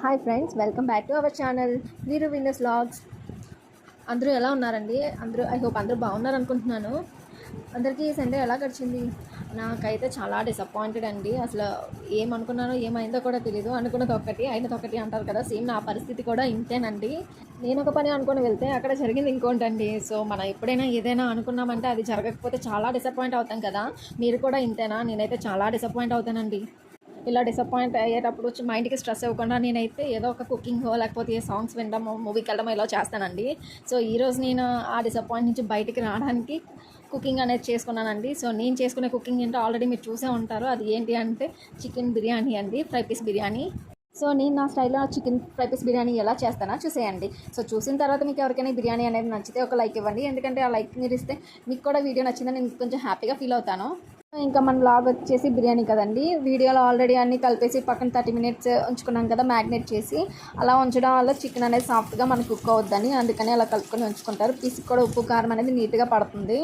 Hi friends, welcome back to our channel Veeru winners vlogs. అందరూ ఎలా ఉన్నారండి? ఐ హోప్ అందరూ బాగున్నారు అనుకుంటున్నాను. అందరికీ సండే ఎలా గడిచింది? నాకైతే చాలా డిసప్పాయింటెడ్ అండి. అసలు ఏమనుకున్నానో ఏమైందో కూడా తెలీదు. అనుకున్నది ఒకటి అయినది ఒకటి అంటారు కదా, సేమ్ నా పరిస్థితి కూడా ఇంతేనండి. నేను ఒక పని అనుకుని వెళ్తే అక్కడ జరిగింది ఇంకోటండి. సో మనం ఎప్పుడైనా ఏదైనా అనుకున్నామంటే అది జరగకపోతే చాలా డిసప్పాయింట్ అవుతాం కదా. మీరు కూడా ఇంతేనా? నేనైతే చాలా డిసప్పాయింట్ అవుతానండి. ఇలా డిసప్పాయింట్ అయ్యేటప్పుడు మైండ్కి స్ట్రెస్ ఇవ్వకుండా నేనైతే ఏదో ఒక కుకింగో లేకపోతే ఏ సాంగ్స్ వినడమో మూవీకి వెళ్ళడమో ఇలా చేస్తానండి. సో ఈరోజు నేను ఆ డిసప్పాయింట్ నుంచి బయటికి రావడానికి కుకింగ్ అనేది చేసుకున్నానండి. సో నేను చేసుకునే కుకింగ్ ఏంటో ఆల్రెడీ మీరు చూసే ఉంటారు. అది ఏంటి అంటే చికెన్ బిర్యానీ అండి, ఫ్రై పీస్ బిర్యానీ. సో నేను నా స్టైల్లో చికెన్ ఫ్రై పీస్ బిర్యానీ ఎలా చేస్తానో చూసేయండి. సో చూసిన తర్వాత మీకు ఎవరికైనా బిర్యానీ అనేది నచ్చితే ఒక లైక్ ఇవ్వండి. ఎందుకంటే ఆ లైక్ మీరు ఇస్తే మీకు కూడా వీడియో నచ్చిందని నేను కొంచెం హ్యాపీగా ఫీల్ అవుతాను. ఇంకా మన బ్లాగ్ వచ్చేసి బిర్యానీ కదండి. వీడియోలో ఆల్రెడీ అన్నీ కలిపేసి పక్కన 30 మినిట్స్ ఉంచుకున్నాం కదా మ్యాగ్నేట్ చేసి. అలా ఉంచడం వల్ల చికెన్ అనేది సాఫ్ట్గా మనకు కుక్ అవుద్దని అందుకని అలా కలుపుకొని ఉంచుకుంటారు. పీస్కి కూడా ఉప్పు కారం అనేది నీట్గా పడుతుంది.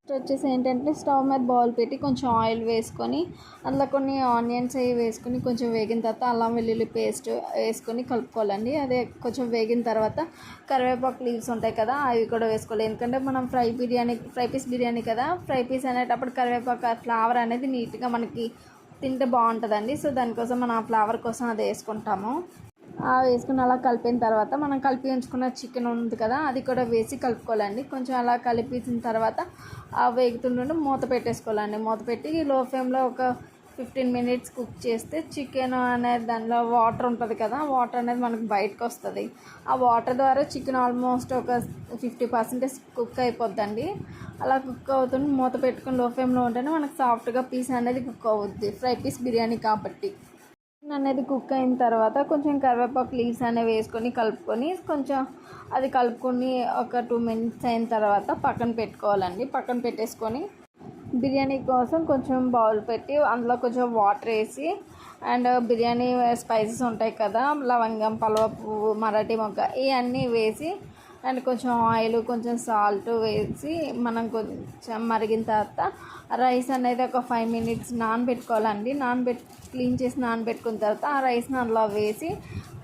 నెక్స్ట్ వచ్చేసి ఏంటంటే స్టవ్ మీద బౌల్ పెట్టి కొంచెం ఆయిల్ వేసుకొని అందులో కొన్ని ఆనియన్స్ అవి వేసుకొని కొంచెం వేగిన తర్వాత అల్లం వెల్లుల్లి పేస్ట్ వేసుకొని కలుపుకోవాలండి. అదే కొంచెం వేగిన తర్వాత కరివేపాకు లీవ్స్ ఉంటాయి కదా, అవి కూడా వేసుకోవాలి. ఎందుకంటే మనం ఫ్రై పీస్ బిర్యానీ కదా, ఫ్రై పీస్ అనేటప్పుడు కరివేపాకు ఫ్లేవర్ అనేది నీట్గా మనకి తింటే బాగుంటుందండి. సో దానికోసం మనం ఆ ఫ్లేవర్ కోసం అది వేసుకుంటాము. వేసుకుని అలా కలిపిన తర్వాత మనం కలిపి ఉంచుకున్న చికెన్ ఉంది కదా, అది కూడా వేసి కలుపుకోవాలండి. కొంచెం అలా కలిపిన తర్వాత వేగుతుండే మూత పెట్టేసుకోవాలండి. మూత పెట్టి లో ఫ్లేమ్లో ఒక 15 మినిట్స్ కుక్ చేస్తే చికెన్ అనేది దానిలో వాటర్ ఉంటుంది కదా, వాటర్ అనేది మనకు బయటకు వస్తుంది. ఆ వాటర్ ద్వారా చికెన్ ఆల్మోస్ట్ ఒక 50% కుక్ అయిపోద్దండి. అలా కుక్ అవుతుంది మూత పెట్టుకుని లో ఫ్లేమ్లో ఉంటేనే మనకు సాఫ్ట్గా పీస్ అనేది కుక్ అవుద్ది, ఫ్రై పీస్ బిర్యానీ కాబట్టి. అనేది కుక్ అయిన తర్వాత కొంచెం కరివేపాకు లీవ్స్ అనేవి వేసుకొని కలుపుకొని కొంచెం అది కలుపుకొని ఒక 2 మినిట్స్ అయిన తర్వాత పక్కన పెట్టుకోవాలండి. పక్కన పెట్టేసుకొని బిర్యానీ కోసం కొంచెం బౌల్ పెట్టి అందులో కొంచెం వాటర్ వేసి అండ్ బిర్యానీ స్పైసెస్ ఉంటాయి కదా, లవంగం, పలవ పువ్వు, మరాఠీ మొగ్గ ఇవన్నీ వేసి అండ్ కొంచెం ఆయిల్, కొంచెం సాల్ట్ వేసి మనం కొంచెం మరిగిన తర్వాత రైస్ అనేది ఒక 5 మినిట్స్ నానబెట్టుకోవాలండి. క్లీన్ చేసి నానబెట్టుకున్న తర్వాత ఆ రైస్ని అందులో వేసి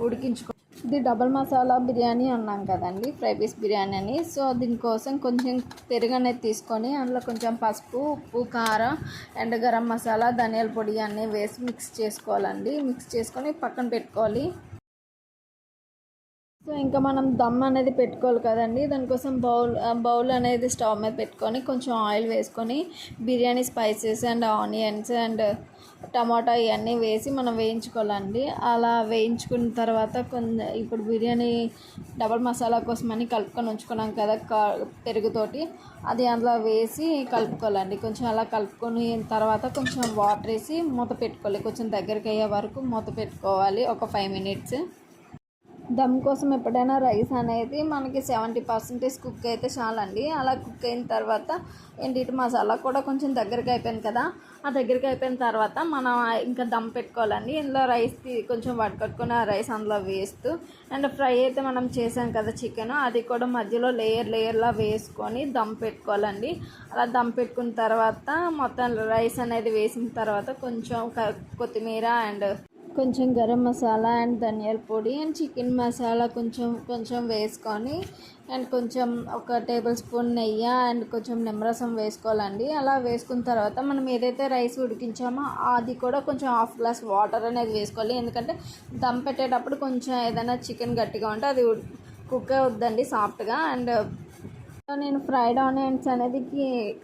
ఉడికించుకో. ఇది డబల్ మసాలా బిర్యానీ అన్నాం కదండి, ఫ్రై పీస్ బిర్యానీ అని. సో దీనికోసం కొంచెం పెరుగు అనేది తీసుకొని అందులో కొంచెం పసుపు, ఉప్పు, కారం అండ్ గరం మసాలా, ధనియాల పొడి అన్నీ వేసి మిక్స్ చేసుకోవాలండి. మిక్స్ చేసుకొని పక్కన పెట్టుకోవాలి. సో ఇంకా మనం దమ్ అనేది పెట్టుకోవాలి కదండి, దానికోసం బౌల్ అనేది స్టవ్ మీద పెట్టుకొని కొంచెం ఆయిల్ వేసుకొని biryani spices and onions and tomato ఇవన్నీ వేసి మనం వేయించుకోవాలండి. అలా వేయించుకున్న తర్వాత ఇప్పుడు బిర్యానీ డబల్ మసాలా కోసం అని కలుపుకొని ఉంచుకున్నాం కదా పెరుగుతోటి, అది అందులో వేసి కలుపుకోవాలండి. కొంచెం అలా కలుపుకొని తర్వాత కొంచెం వాటర్ వేసి మూత పెట్టుకోవాలి. కొంచెం దగ్గరికి అయ్యే వరకు మూత పెట్టుకోవాలి ఒక 5 మినిట్స్. దమ్ కోసం ఎప్పుడైనా రైస్ అనేది మనకి 70% కుక్ అయితే చాలండి. అలా కుక్ అయిన తర్వాత ఏంటి మసాలా కూడా కొంచెం దగ్గరికి అయిపోయింది కదా, ఆ దగ్గరికి అయిపోయిన తర్వాత మనం ఇంకా దమ్ పెట్టుకోవాలండి. ఇందులో రైస్ కొంచెం వడకట్టుకొని ఆ రైస్ అందులో వేస్తూ అండ్ ఫ్రై అయితే మనం చేసాం కదా చికెన్, అది కూడా మధ్యలో లేయర్లా వేసుకొని దమ్ పెట్టుకోవాలండి. అలా దమ్ పెట్టుకున్న తర్వాత మొత్తం రైస్ అనేది వేసిన తర్వాత కొంచెం కొత్తిమీర అండ్ కొంచెం గరం మసాలా అండ్ ధనియాల పొడి అండ్ చికెన్ మసాలా కొంచెం వేసుకొని అండ్ కొంచెం ఒక టేబుల్ స్పూన్ నెయ్యి అండ్ కొంచెం నిమ్మరసం వేసుకోవాలండి. అలా వేసుకున్న తర్వాత మనం ఏదైతే రైస్ ఉడికించామో అది కూడా కొంచెం హాఫ్ గ్లాస్ వాటర్ అనేది వేసుకోవాలి. ఎందుకంటే దమ్ పెట్టేటప్పుడు కొంచెం ఏదైనా చికెన్ గట్టిగా ఉంటే అది కుక్ అవుద్దండి సాఫ్ట్గా. అండ్ నేను ఫ్రైడ్ ఆనియన్స్ అనేది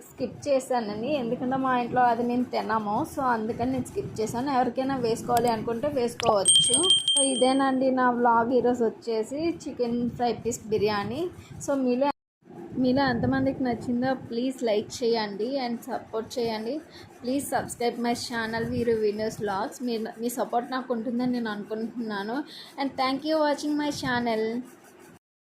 స్కిప్ చేశానండి, ఎందుకంటే మా ఇంట్లో అది నేను తిన్నాము. సో అందుకని నేను స్కిప్ చేశాను. ఎవరికైనా వేసుకోవాలి అనుకుంటే వేసుకోవచ్చు. సో ఇదేనండి నా వ్లాగ్ ఈరోజు వచ్చేసి chicken fry piece biryani. So మీలో ఎంతమందికి నచ్చిందో ప్లీజ్ లైక్ చేయండి అండ్ సపోర్ట్ చేయండి. Please subscribe my channel Veeru winners vlogs. మీ సపోర్ట్ నాకు ఉంటుందని నేను అనుకుంటున్నాను. And thank you watching my channel.